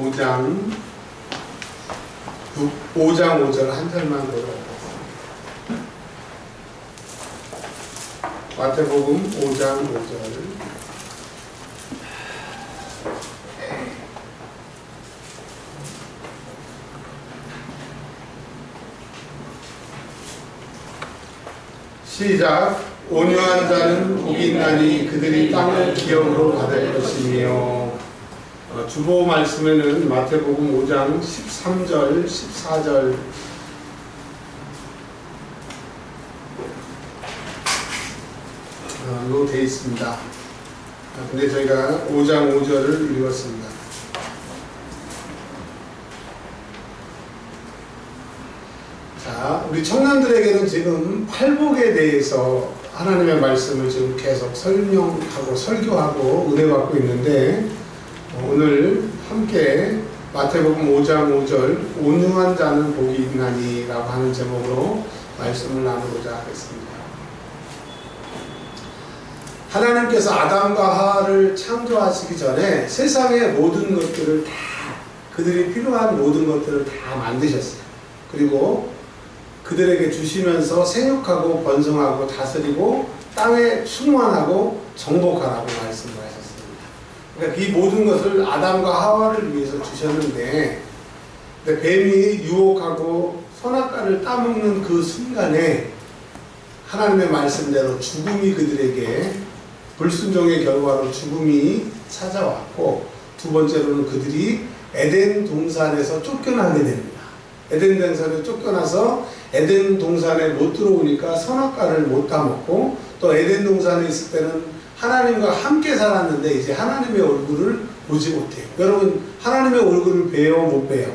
5장 5절 한 절만 보도록 마태복음 5장 5절. 시작. 온유한 자는 복이 있나니 그들이 땅을 기업으로 받을 것이며. 주보 말씀에는 마태복음 5장 13절, 14절 로 되어 있습니다. 근데 저희가 5장 5절을 읽었습니다. 자, 우리 청년들에게는 지금 팔복에 대해서 하나님의 말씀을 지금 계속 설명하고 설교하고 은혜 받고 있는데, 오늘 함께 마태복음 5장 5절 온유한 자는 복이 있나니 라고 하는 제목으로 말씀을 나누고자 하겠습니다. 하나님께서 아담과 하와를 창조하시기 전에 세상의 모든 것들을 다, 그들이 필요한 모든 것들을 다 만드셨어요. 그리고 그들에게 주시면서 생육하고 번성하고 다스리고 땅에 충만하고 정복하라고 말씀을 하셨습니다. 그러니까 이 모든 것을 아담과 하와를 위해서 주셨는데, 뱀이 유혹하고 선악과를 따먹는 그 순간에 하나님의 말씀대로 죽음이 그들에게, 불순종의 결과로 죽음이 찾아왔고, 두 번째로는 그들이 에덴 동산에서 쫓겨나게 됩니다. 에덴 동산에 쫓겨나서 에덴 동산에 못 들어오니까 선악과를 못 따먹고, 또 에덴 동산에 있을 때는 하나님과 함께 살았는데 이제 하나님의 얼굴을 보지 못해요. 여러분, 하나님의 얼굴을 봬요, 못 봬요?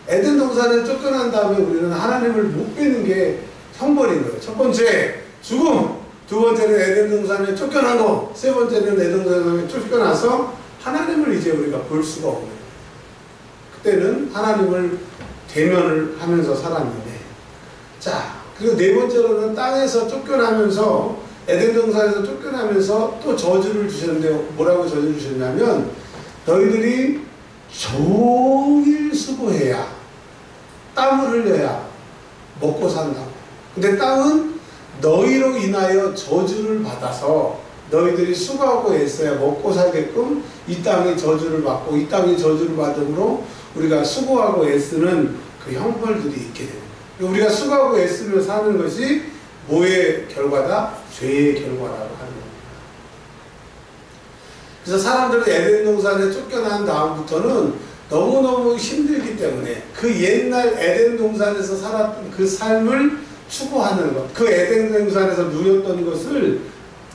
에덴 동산에 쫓겨난 다음에 우리는 하나님을 못 뵈는 게 형벌인 거예요. 첫 번째, 죽음. 두 번째는 에덴 동산에 쫓겨난 거. 세 번째는 에덴 동산에 쫓겨나서 하나님을 이제 우리가 볼 수가 없는 거예요. 그때는 하나님을 대면을 하면서 살았는데, 자, 그리고 네 번째로는 땅에서 쫓겨나면서, 에덴 동산에서 쫓겨나면서 또 저주를 주셨는데, 뭐라고 저주를 주셨냐면, 너희들이 종일 수고해야, 땀을 흘려야 먹고 산다고. 근데 땅은 너희로 인하여 저주를 받아서 너희들이 수고하고 애써야 먹고 살게끔 이 땅이 저주를 받고, 이 땅이 저주를 받음으로 우리가 수고하고 애쓰는 그 형벌들이 있게 됩니다. 우리가 수고하고 애쓰며 사는 것이 뭐의 결과다? 죄의 결과라고 하는 겁니다. 그래서 사람들은 에덴 동산에 쫓겨난 다음부터는 너무너무 힘들기 때문에 그 옛날 에덴 동산에서 살았던 그 삶을 추구하는 것, 그 에덴 동산에서 누렸던 것을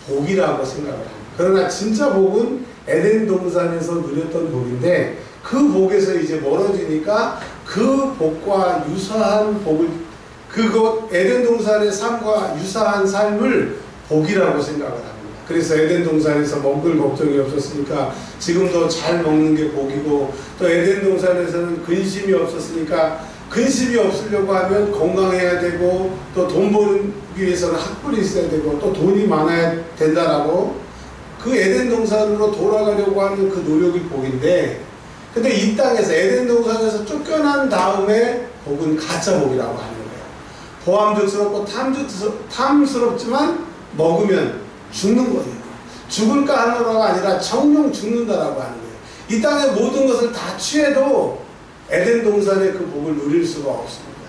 복이라고 생각을 합니다. 그러나 진짜 복은 에덴 동산에서 누렸던 복인데, 그 복에서 이제 멀어지니까 그 복과 유사한 복을, 그것 에덴 동산의 삶과 유사한 삶을 복이라고 생각을 합니다. 그래서 에덴 동산에서 먹을 걱정이 없었으니까 지금도 잘 먹는 게 복이고, 또 에덴 동산에서는 근심이 없었으니까 근심이 없으려고 하면 건강해야 되고, 또 돈 버는 위해서는 학벌이 있어야 되고, 또 돈이 많아야 된다라고 그 에덴 동산으로 돌아가려고 하는 그 노력이 복인데, 근데 이 땅에서 에덴 동산에서 쫓겨난 다음에 복은 가짜 복이라고 하는 거예요. 보암직스럽고 탐스럽지만 먹으면 죽는 거예요. 죽을까 하노라가 아니라 정령 죽는다라고 하는 거예요. 이 땅의 모든 것을 다 취해도 에덴 동산의 그 복을 누릴 수가 없습니다.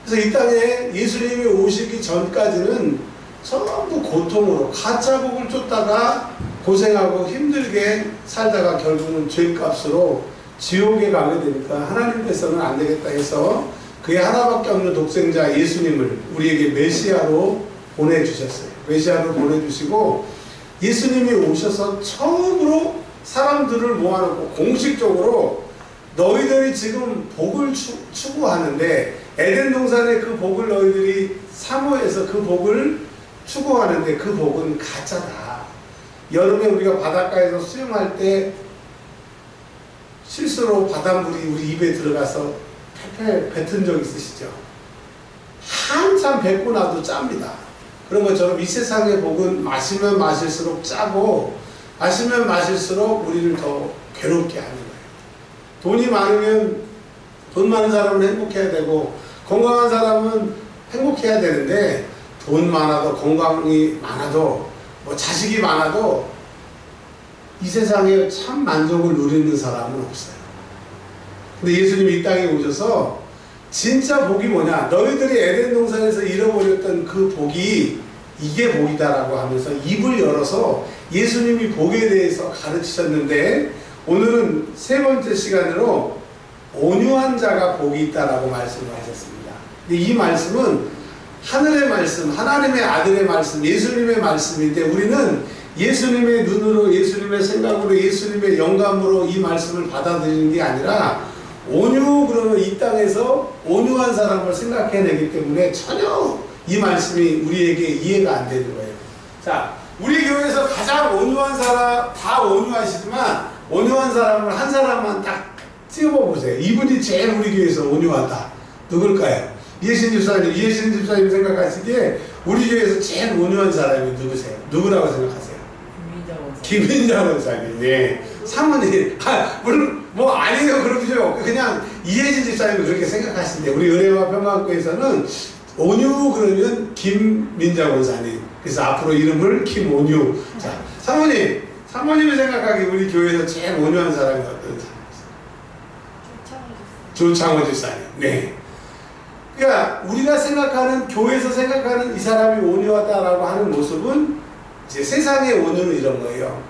그래서 이 땅에 예수님이 오시기 전까지는 전부 고통으로 가짜 복을 쫓다가 고생하고 힘들게 살다가 결국은 죄값으로 지옥에 가게 되니까 하나님께서는 안 되겠다 해서 그의 하나밖에 없는 독생자 예수님을 우리에게 메시아로 보내주셨어요. 메시아로 보내주시고, 예수님이 오셔서 처음으로 사람들을 모아놓고 공식적으로 너희들이 지금 복을 추구하는데, 에덴 동산의 그 복을 너희들이 사모해서 그 복을 추구하는데 그 복은 가짜다. 여름에 우리가 바닷가에서 수영할 때 실수로 바닷물이 우리 입에 들어가서 펠펠 뱉은 적 있으시죠? 한참 뱉고 나도 짭니다. 그런 것처럼 이 세상의 복은 마시면 마실수록 짜고, 마시면 마실수록 우리를 더 괴롭게 하는 거예요. 돈이 많으면 돈 많은 사람은 행복해야 되고 건강한 사람은 행복해야 되는데 돈 많아도 건강이 많아도 뭐 자식이 많아도 이 세상에 참 만족을 누리는 사람은 없어요. 근데 예수님이 이 땅에 오셔서 진짜 복이 뭐냐, 너희들이 에덴 동산에서 잃어버렸던 그 복이 이게 복이다라고 하면서 입을 열어서 예수님이 복에 대해서 가르치셨는데, 오늘은 세 번째 시간으로 온유한 자가 복이 있다라고 말씀을 하셨습니다. 근데 이 말씀은 하늘의 말씀, 하나님의 아들의 말씀, 예수님의 말씀인데 우리는 예수님의 눈으로, 예수님의 생각으로, 예수님의 영감으로 이 말씀을 받아들이는 게 아니라 온유 그러면 이 땅에서 온유한 사람을 생각해내기 때문에 전혀 이 말씀이 우리에게 이해가 안 되는 거예요. 자, 우리 교회에서 가장 온유한 사람, 다 온유하시지만 온유한 사람을 한 사람만 딱 찍어보세요. 이분이 제일 우리 교회에서 온유하다. 누굴까요? 이혜신 집사님. 이혜신 집사님 생각하시기에 우리 교회에서 제일 온유한 사람이 누구세요? 누구라고 생각하세요? 김민자 원사님. 네. 사모님. 물론 뭐 아니에요. 그러죠. 그냥 이혜진 집사님이 그렇게 생각하시는데 우리 은혜와 평강교회에서는 온유 그러면 김민자 원사님. 그래서 앞으로 이름을 김온유. 자, 사모님이 생각하기 우리 교회에서 제일 온유한 사람이 어떤 사람이세요? 조창호 집사님. 네. 그러니까 우리가 생각하는, 교회에서 생각하는 이 사람이 온유하다라고 하는 모습은 이제 세상의 온유는 이런 거예요.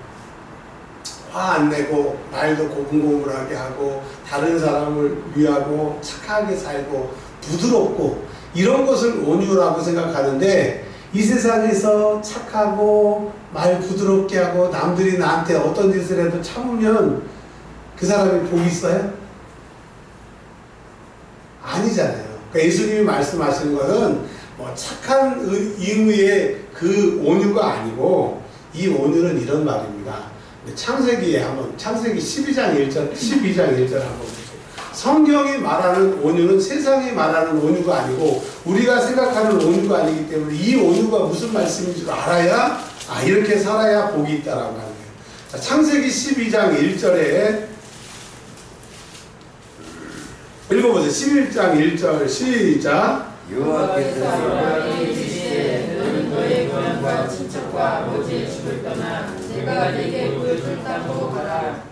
화 안 내고 말도 고분고분하게 하고 다른 사람을 위하고 착하게 살고 부드럽고 이런 것을 온유라고 생각하는데, 이 세상에서 착하고 말 부드럽게 하고 남들이 나한테 어떤 짓을 해도 참으면 그 사람이 복이 있어요? 아니잖아요. 그러니까 예수님이 말씀하시는 것은 뭐 착한 의미의 그 온유가 아니고, 이 온유는 이런 말입니다. 창세기 12장 1절 한번 보세요. 성경이 말하는 온유는 세상이 말하는 온유가 아니고 우리가 생각하는 온유가 아니기 때문에 이 온유가 무슨 말씀인 줄 알아야, 이렇게 살아야 복이 있다라고 하는 거예요. 자, 창세기 12장 1절에 읽어보세요. 11장 1절 시작. 여호와께서 아브라함에게 이르시되 너는 너의 고향과 친척과 아버지의 집을 떠나 내가 네게 보여줄 땅으로 가라.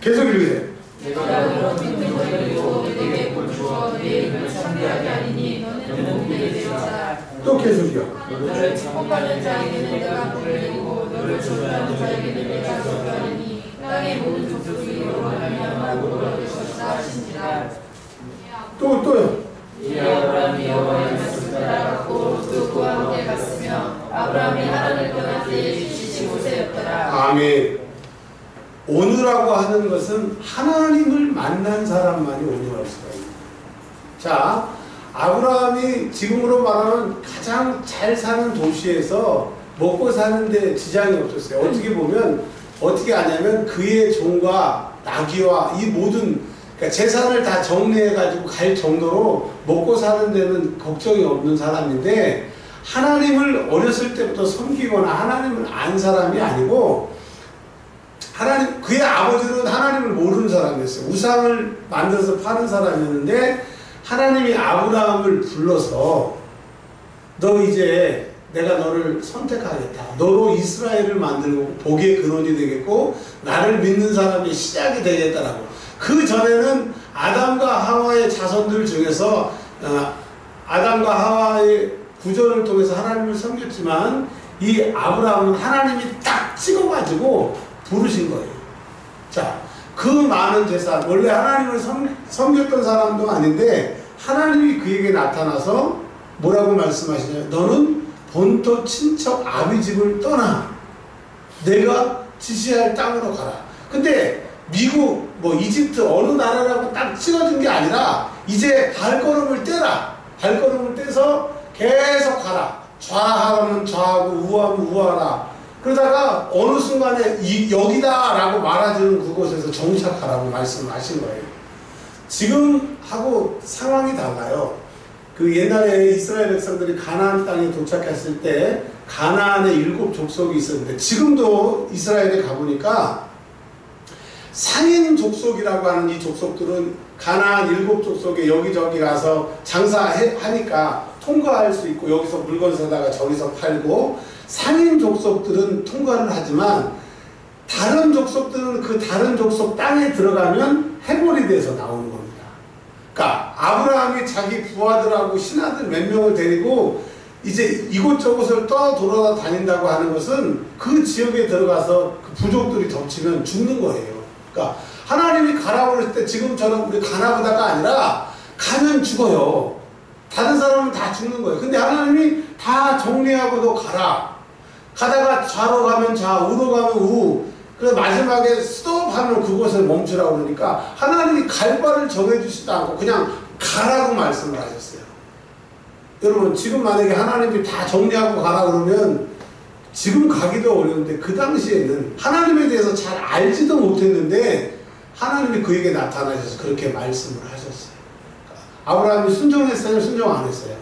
계속 읽으세요. 내가 너로 믿는 너희고 네게 복 주어 네 이름을 창대하게 하리니 너는 복되게 되리라. 또 계속이요. 너를 축복하는 자에게는 내가 복을 내리고 너를 저주하는 자에게는 내가 저주하리니 땅의 모든 족속이 너로 말미암아 복을 얻을 것이다 하신지라. 또요. 이 아브라함이 여호와의 말씀을 따라갔고 또 그와 함께 갔으며 아브라함이 하란을 떠날 때에 지시 모세였더라. 아멘. 온유라고 하는 것은 하나님을 만난 사람만이 온유할 수가 있습니다. 자, 아브라함이 지금으로 말하면 가장 잘 사는 도시에서 먹고 사는데 지장이 없었어요. 어떻게 보면 어떻게 하냐면 그의 종과 나귀와 이 모든, 그러니까 재산을 다 정리해가지고 갈 정도로 먹고 사는 데는 걱정이 없는 사람인데, 하나님을 어렸을 때부터 섬기거나 하나님을 안 사람이 아니고, 그의 아버지는 하나님을 모르는 사람이었어요. 우상을 만들어서 파는 사람이었는데, 하나님이 아브라함을 불러서 너 이제 내가 너를 선택하겠다. 너로 이스라엘을 만들고 복의 근원이 되겠고 나를 믿는 사람의 시작이 되겠다라고. 그 전에는 아담과 하와의 자손들 중에서 아담과 하와의 구전을 통해서 하나님을 섬겼지만, 이 아브라함은 하나님이 딱 찍어가지고 부르신 거예요. 자, 그 많은 재산, 원래 하나님을 섬겼던 사람도 아닌데 하나님이 그에게 나타나서 뭐라고 말씀하시냐면, 너는 본토 친척 아비 집을 떠나 내가 지시할 땅으로 가라. 근데 미국, 이집트 어느 나라라고 딱 찍어준 게 아니라 이제 발걸음을 떼라. 발걸음을 떼서 계속 가라. 좌하면 좌하고 우하면 우하라. 그러다가 어느 순간에 여기다라고 말해주는 그곳에서 정착하라고 말씀하신 거예요. 지금하고 상황이 달라요. 그 옛날에 이스라엘 백성들이 가나안 땅에 도착했을 때 가나안에 7 족속이 있었는데 지금도 이스라엘에 가보니까 상인 족속이라고 하는 이 족속들은 가나안 7 족속에 여기저기 가서 장사하니까 통과할 수 있고 여기서 물건 사다가 저기서 팔고 상인 족속들은 통과를 하지만 다른 족속들은 그 다른 족속 땅에 들어가면 해골이 돼서 나오는 겁니다. 그러니까 아브라함이 자기 부하들하고 신하들 몇 명을 데리고 이제 이곳저곳을 돌아다 다닌다고 하는 것은 그 지역에 들어가서 그 부족들이 덮치면 죽는 거예요. 그러니까 하나님이 가라고 그럴 때 지금처럼 우리 가나보다가 아니라 가면 죽어요. 다른 사람은 다 죽는 거예요. 근데 하나님이 다 정리하고 너 가라. 가다가 좌로 가면 좌, 우로 가면 우. 그래서 마지막에 스톱하면 그곳을 멈추라고 그러니까 하나님이 갈 바를 정해주시지도 않고 그냥 가라고 말씀을 하셨어요. 여러분 지금 만약에 하나님이 다 정리하고 가라 그러면 지금 가기도 어려운데 그 당시에는 하나님에 대해서 잘 알지도 못했는데 하나님이 그에게 나타나셔서 그렇게 말씀을 하셨어요. 아브라함이 순종했어요? 순종 안 했어요?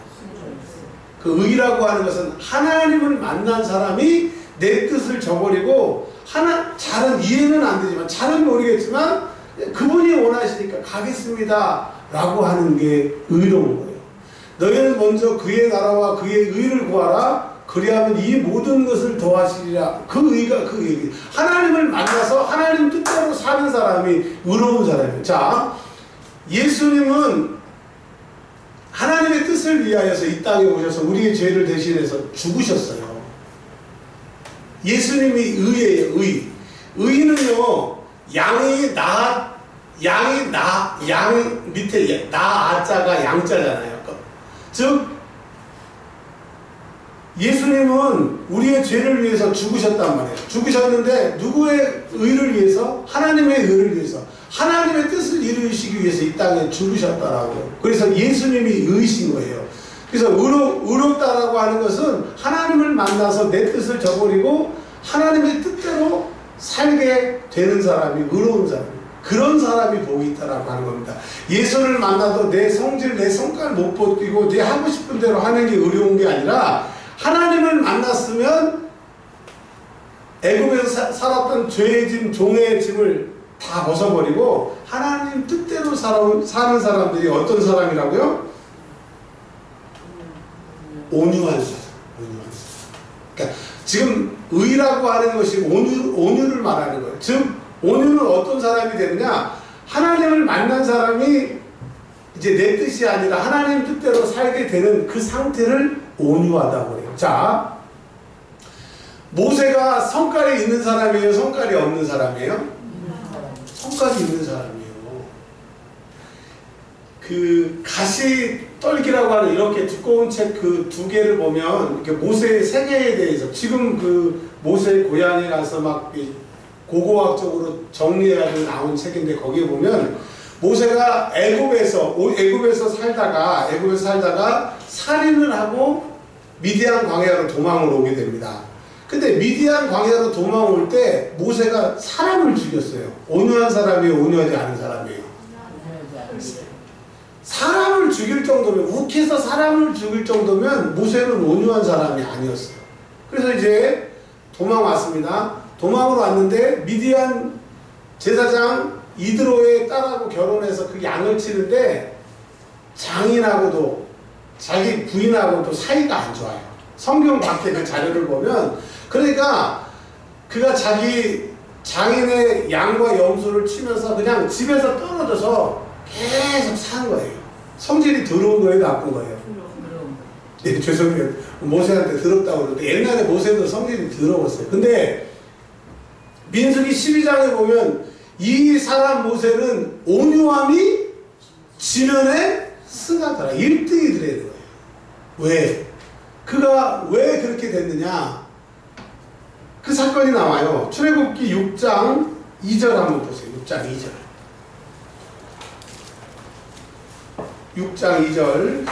그 의라고 하는 것은 하나님을 만난 사람이 내 뜻을 저버리고 잘은 이해는 안 되지만 잘은 모르겠지만 그분이 원하시니까 가겠습니다 라고 하는 게 의로운 거예요. 너희는 먼저 그의 나라와 그의 의를 구하라. 그리하면 이 모든 것을 더하시리라. 그 의가 그 얘기. 하나님을 만나서 하나님 뜻대로 사는 사람이 의로운 사람이에요. 자, 예수님은 하나님의 뜻을 위하여서 이 땅에 오셔서 우리의 죄를 대신해서 죽으셨어요. 예수님이 의예요. 의는요, 양이 밑에 아자가 양자잖아요. 즉 예수님은 우리의 죄를 위해서 죽으셨단 말이에요. 죽으셨는데 누구의 의를 위해서? 하나님의 의를 위해서. 하나님의 뜻을 이루시기 위해서 이 땅에 죽으셨다라고요. 그래서 예수님이 의이신 거예요. 그래서 의롭다라고 하는 것은 하나님을 만나서 내 뜻을 저버리고 하나님의 뜻대로 살게 되는 사람이 의로운 사람이에요. 그런 사람이 복이 있다라고 하는 겁니다. 예수를 만나도 내 성질, 내 성깔 못 벗기고 내 하고 싶은 대로 하는 게 의로운 게 아니라 하나님을 만났으면 애굽에서 살았던 죄의 짐, 종의 짐을 다 벗어버리고 하나님 뜻대로 사는 사람들이 어떤 사람이라고요? 온유한 사람. 그러니까 지금 의라고 하는 것이 온유를 말하는 거예요. 즉 온유는 어떤 사람이 되느냐? 하나님을 만난 사람이 이제 내 뜻이 아니라 하나님 뜻대로 살게 되는 그 상태를 온유하다고 해요. 자, 모세가 성깔이 있는 사람이에요? 성깔이 없는 사람이에요? 성깔이 있는 사람이에요. 그 가시떨기라고 하는 이렇게 두꺼운 책 그 2개를 보면 이렇게 모세의 생애에 대해서 지금 그 모세의 고향에 가서 막 고고학적으로 정리해가지고 나온 책인데 거기에 보면 모세가 애굽에서 살다가 살인을 하고 미디안 광야로 도망을 오게 됩니다. 근데 미디안 광야로 도망 올 때 모세가 사람을 죽였어요. 온유한 사람이에요? 온유하지 않은 사람이에요? 사람을 죽일 정도면, 욱해서 사람을 죽일 정도면 모세는 온유한 사람이 아니었어요. 그래서 이제 도망 왔습니다. 도망으로 왔는데 미디안 제사장 이드로의 딸하고 결혼해서 그 양을 치는데 장인하고도 자기 부인하고도 사이가 안 좋아요. 성경 밖에 그 자료를 보면 그러니까 그가 자기 장인의 양과 염소를 치면서 그냥 집에서 떨어져서 계속 사는 거예요. 성질이 더러운 거예요? 나쁜 거예요? 네, 죄송해요. 모세한테 더럽다고 그러는데 옛날에 모세도 성질이 더러웠어요. 근데 민수기 12장에 보면 이 사람 모세는 온유함이 지면에 승하더라. 1등이 되는 거예요. 왜? 그가 왜 그렇게 됐느냐? 그 사건이 나와요. 출애굽기 6장 2절 한번 보세요. 6장 2절. 6장 2절.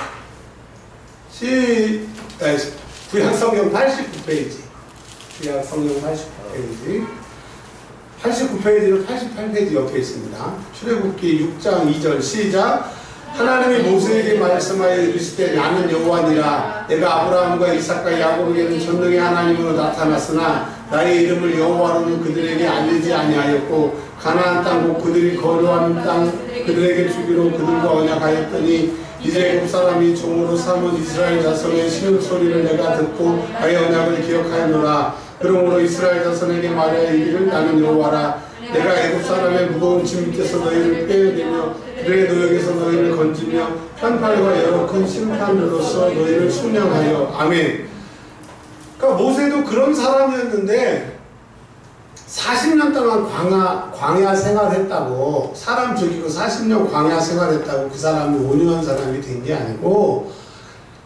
구약성경 89페이지. 구약성경 89페이지. 89페이지는 88페이지 옆에 있습니다. 출애굽기 6장 2절 시작. 하나님이 모세에게 말씀하여 이르시되 나는 여호와니라. 내가 아브라함과 이삭과 야곱에게는 전능의 하나님으로 나타났으나 나의 이름을 여호와로는 그들에게 알리지 아니하였고 가나안 땅 곧 그들이 거류하는 땅 그들에게 주기로 그들과 언약하였더니 이제 애굽 사람이 종으로 삼은 이스라엘 자손의 신음소리를 내가 듣고 나의 언약을 기억하였노라. 그러므로 이스라엘 자손에게 말하여 이르기를 나는 여호와라. 내가 애굽 사람의 무거운 짐 밑에서 너희를 빼어내며 그들의 노역에서 너희를 건지며 편팔과 여러 큰 심판으로서 너희를 숙련하여. 아멘. 그러니까 모세도 그런 사람이었는데 40년 동안 광야 생활했다고, 사람 죽이고 40년 광야 생활했다고 그 사람이 온유한 사람이 된 게 아니고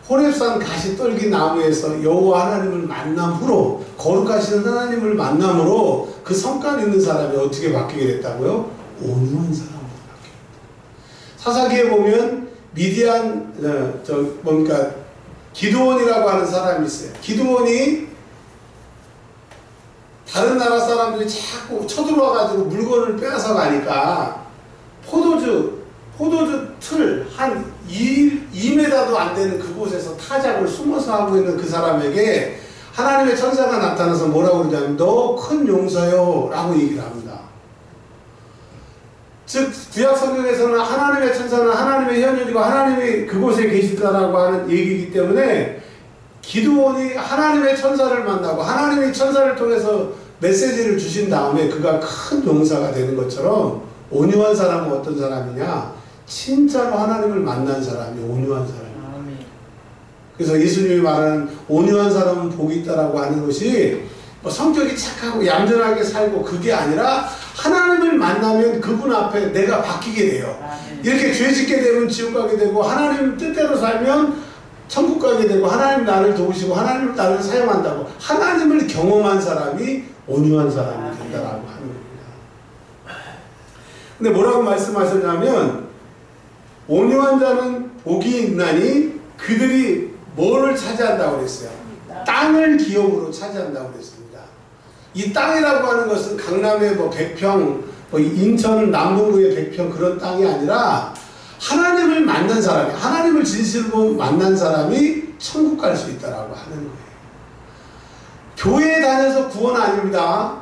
호렙산 가시 떨기 나무에서 여호와 하나님을 만남 후로, 거룩하시는 하나님을 만남으로 그 성깔 있는 사람이 어떻게 바뀌게 됐다고요? 온유한 사람으로 바뀌었다. 사사기에 보면 미디안 기드온이라고 하는 사람이 있어요. 기드온이 다른 나라 사람들이 자꾸 쳐들어와가지고 물건을 빼앗아 가니까 포도주 틀 한 2m도 안 되는 그곳에서 타작을 숨어서 하고 있는 그 사람에게 하나님의 천사가 나타나서 뭐라고 그러냐면 너 큰 용서요 라고 얘기를 합니다. 즉 구약 성경에서는 하나님의 천사는 하나님의 현현이고 하나님이 그곳에 계시다라고 하는 얘기이기 때문에 기드온이 하나님의 천사를 만나고 하나님이 천사를 통해서 메시지를 주신 다음에 그가 큰 용사가 되는 것처럼, 온유한 사람은 어떤 사람이냐? 진짜로 하나님을 만난 사람이 온유한 사람입니다. 그래서 예수님이 말하는 온유한 사람은 복이 있다라고 하는 것이 뭐 성격이 착하고 얌전하게 살고 그게 아니라 하나님을 만나면 그분 앞에 내가 바뀌게 돼요. 이렇게 죄 짓게 되면 지옥 가게 되고 하나님 뜻대로 살면 천국 가게 되고 하나님 나를 도우시고 하나님 나를 사용한다고, 하나님을 경험한 사람이 온유한 사람이 된다라고 하는 겁니다. 근데 뭐라고 말씀하셨냐면 온유한 자는 복이 있나니 그들이 뭐를 차지한다고 그랬어요? 땅을 기업으로 차지한다고 그랬습니다. 이 땅이라고 하는 것은 강남의 뭐 100평, 뭐 인천 남동구의 100평 그런 땅이 아니라 하나님을 만난 사람이, 하나님을 진실로 만난 사람이 천국 갈 수 있다라고 하는 거예요. 교회에 다녀서 구원 아닙니다.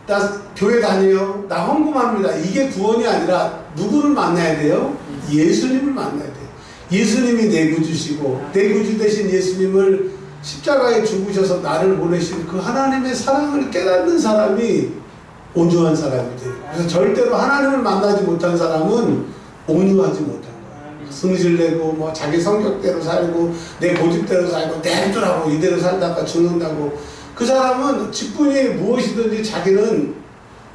나 교회 다녀요. 나 헌금합니다. 이게 구원이 아니라 누구를 만나야 돼요? 예수님을 만나야 돼요. 예수님이 내 구주시고 내 구주 되신 예수님을 십자가에 죽으셔서 나를 보내신 그 하나님의 사랑을 깨닫는 사람이 온유한 사람이 돼요. 그래서 절대로 하나님을 만나지 못한 사람은 온유하지 못한 거예요. 승질내고 뭐 자기 성격대로 살고 내 고집대로 살고 내주라고 이대로 살다가 죽는다고, 그 사람은 직분이 무엇이든지 자기는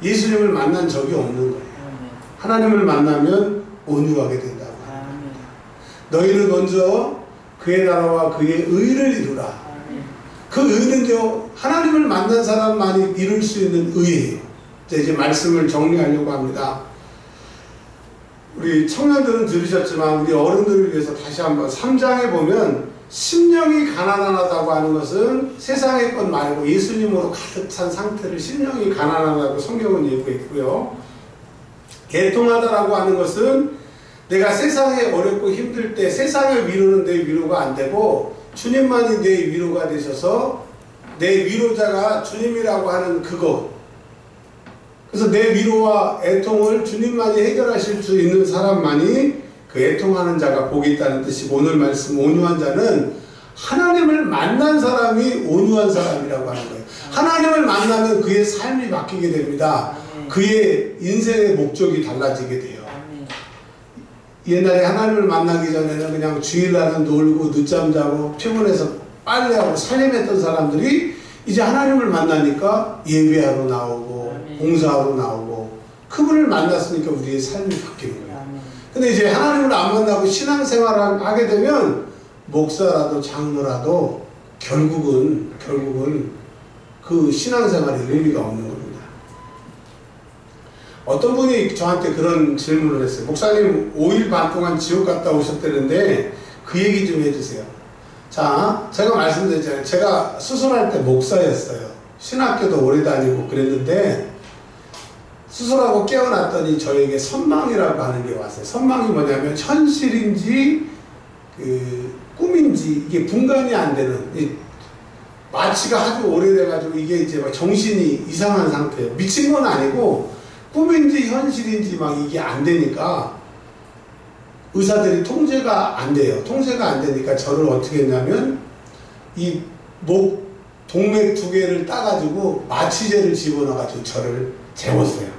예수님을 만난 적이 없는 거예요. 하나님을 만나면 온유하게 된다고 합니다. 너희는 먼저 그의 나라와 그의 의를 이루라. 그 의는요, 하나님을 만난 사람만이 이룰 수 있는 의예요. 이제 말씀을 정리하려고 합니다. 우리 청년들은 들으셨지만 우리 어른들을 위해서 다시 한번 3장에 보면 심령이 가난하다고 하는 것은 세상의 것 말고 예수님으로 가득 찬 상태를 심령이 가난하다고 성경은 얘기했고요. 개통하다라고 하는 것은 내가 세상에 어렵고 힘들 때 세상의 위로는 내 위로가 안 되고 주님만이 내 위로가 되셔서 내 위로자가 주님이라고 하는 그것, 그래서 내 위로와 애통을 주님만이 해결하실 수 있는 사람만이 그 애통하는 자가 복이 있다는 뜻이고, 오늘 말씀 온유한 자는 하나님을 만난 사람이 온유한 사람이라고 하는 거예요. 하나님을 만나면 그의 삶이 바뀌게 됩니다. 그의 인생의 목적이 달라지게 돼요. 옛날에 하나님을 만나기 전에는 그냥 주일날은 놀고 늦잠 자고 피곤해서 빨래하고 살림했던 사람들이 이제 하나님을 만나니까 예배하러 나오고 봉사하러 나오고 그분을 만났으니까 우리의 삶이 바뀌는 거예요. 근데 이제 하나님을 안 만나고 신앙생활을 하게 되면 목사라도 장로라도 결국은 그 신앙생활에 의미가 없는 겁니다. 어떤 분이 저한테 그런 질문을 했어요. 목사님 5일 반 동안 지옥 갔다 오셨다는데 그 얘기 좀 해주세요. 자, 제가 말씀드렸잖아요. 제가 수술할 때 목사였어요. 신학교도 오래 다니고 그랬는데 수술하고 깨어났더니 저에게 선망이라고 하는 게 왔어요. 선망이 뭐냐면 현실인지 꿈인지 이게 분간이 안 되는, 마취가 아주 오래돼가지고 이게 이제 막 정신이 이상한 상태예요. 미친 건 아니고 꿈인지 현실인지 막 이게 안 되니까 의사들이 통제가 안 돼요. 통제가 안 되니까 저를 어떻게 했냐면 이 목 동맥 2개를 따가지고 마취제를 집어넣어가지고 저를 재웠어요.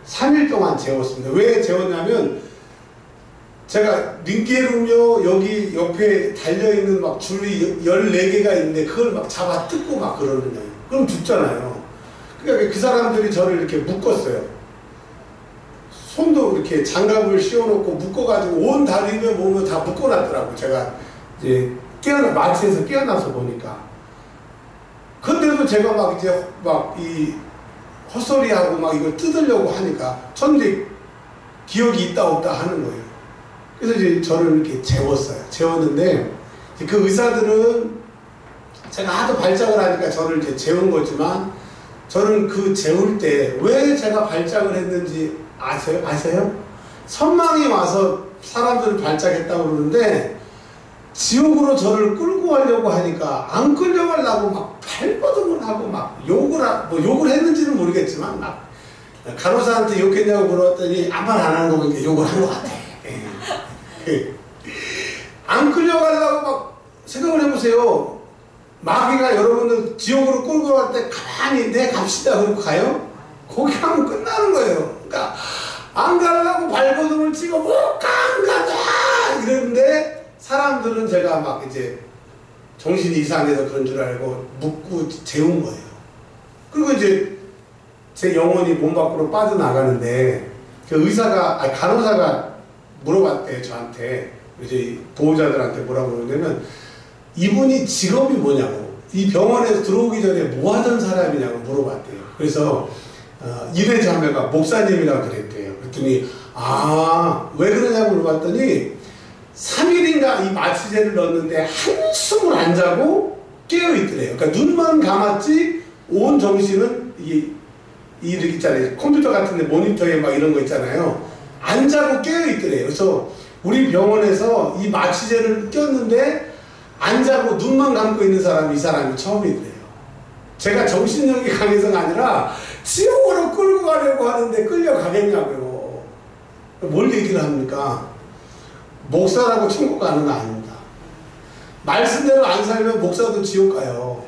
3일 동안 재웠습니다. 왜 재웠냐면 제가 링겔음료 여기 옆에 달려있는 막 줄이 14개가 있는데 그걸 막 잡아 뜯고 막 그러는 거예요. 그럼 죽잖아요. 그러니까 그 사람들이 저를 이렇게 묶었어요. 손도 이렇게 장갑을 씌워놓고 묶어가지고 온 다리며 몸을 다 묶어놨더라고. 제가 이제 마취에서 깨어나서 보니까. 근데도 제가 막 이제 막 이 헛소리하고 막 이걸 뜯으려고 하니까 전데 기억이 있다 없다 하는 거예요. 그래서 이제 저를 이렇게 재웠어요. 재웠는데 그 의사들은 제가 하도 발작을 하니까 저를 이제 재운 거지만 저는 그 재울 때 왜 제가 발작을 했는지 아세요? 선망이 와서 사람들을 발작했다고 그러는데 지옥으로 저를 끌고 가려고 하니까 안 끌려가려고 막 발버둥을 하고 막 욕을 했는지는 모르겠지만 막 간호사한테 욕했냐고 물어봤더니 아무 말 안 하는 거 보니까 욕을 한 것 같아. 안 끌려가려고 막 생각을 해보세요. 마귀가 여러분들 지옥으로 끌고 갈 때 가만히 내 갑시다 그러고 가요? 거기 가면 끝나는 거예요. 그러니까 안 가려고 발버둥을 치고 못 가자 이러는데 사람들은 제가 막 이제 정신이 이상해서 그런 줄 알고 묶고 재운 거예요. 그리고 이제 제 영혼이 몸 밖으로 빠져나가는데 그 간호사가 물어봤대요, 저한테. 이제 보호자들한테 뭐라고 그러냐면 이분이 직업이 뭐냐고, 이 병원에 들어오기 전에 뭐 하던 사람이냐고 물어봤대요. 그래서 이래 자매가 목사님이라고 그랬대요. 그랬더니 왜 그러냐고 물어봤더니 3일인가 이 마취제를 넣었는데 한숨을 안 자고 깨어있더래요. 그러니까 눈만 감았지 온 정신은 이렇게 있잖아요. 컴퓨터 같은데 모니터에 막 이런 거 있잖아요. 안 자고 깨어있더래요. 그래서 우리 병원에서 이 마취제를 꼈는데 안 자고 눈만 감고 있는 사람이 이 사람이 처음이더래요. 제가 정신력이 강해서가 아니라 지옥으로 끌고 가려고 하는데 끌려가겠냐고요. 뭘 얘기를 합니까? 목사라고 천국 가는 거 아닙니다. 말씀대로 안 살면 목사도 지옥 가요.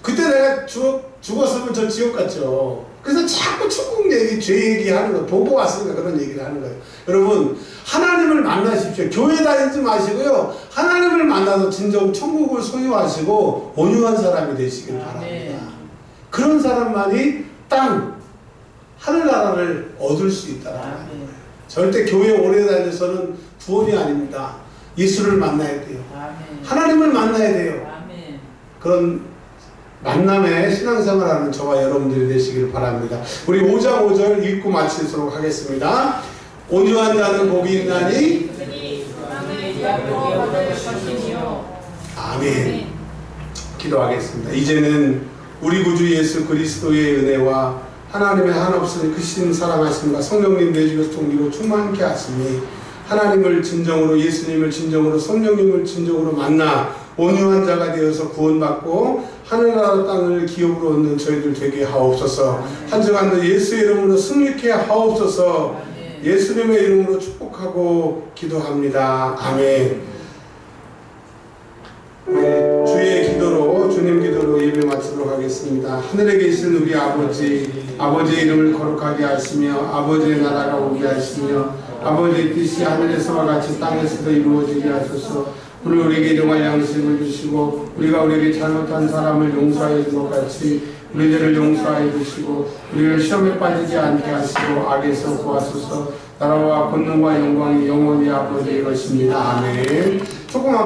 그때 내가 죽었으면 저 지옥 갔죠. 그래서 자꾸 천국 얘기, 죄 얘기하는 거, 보고 왔으니까 그런 얘기를 하는 거예요. 여러분, 하나님을 만나십시오. 교회 다니지 마시고요. 하나님을 만나서 진정 천국을 소유하시고 온유한 사람이 되시길 바랍니다. 그런 사람만이 하늘나라를 얻을 수 있다는 거예요. 절대 교회 오래 다녀서는 구원이 아닙니다. 예수를 만나야 돼요. 하나님을 만나야 돼요. 그런 만남의 신앙생활하는 저와 여러분들이 되시길 바랍니다. 우리 5장 5절 읽고 마치도록 하겠습니다. 온유한 자는 복이 있나니 아멘. 기도하겠습니다. 이제는 우리 구주 예수 그리스도의 은혜와 하나님의 한없이 크신 사랑하심과 성령님 내주셔서 통기로 충만케 하시니 하나님을 진정으로, 예수님을 진정으로, 성령님을 진정으로 만나 온유한 자가 되어서 구원받고 하늘나라 땅을 기업으로 얻는 저희들 되게 하옵소서. 한 주간도 예수의 이름으로 승리케 하옵소서. 예수님의 이름으로 축복하고 기도합니다. 아멘. 주의 기도로, 주님 기도로 예배 마치도록 하겠습니다. 하늘에 계신 우리 아버지의 이름을 거룩하게 하시며 아버지의 나라가 오게 하시며 아버지의 뜻이 하늘에서와 같이 땅에서도 이루어지게 하소서. 오늘 우리에게 일용할 양식을 주시고 우리가 우리에게 잘못한 사람을 용서하여 준 것 같이 우리들을 용서하여 주시고 우리를 시험에 빠지지 않게 하시고 악에서 구하소서. 나라와 권능과 영광이 영원히 아버지의 것입니다. 아멘. 조금만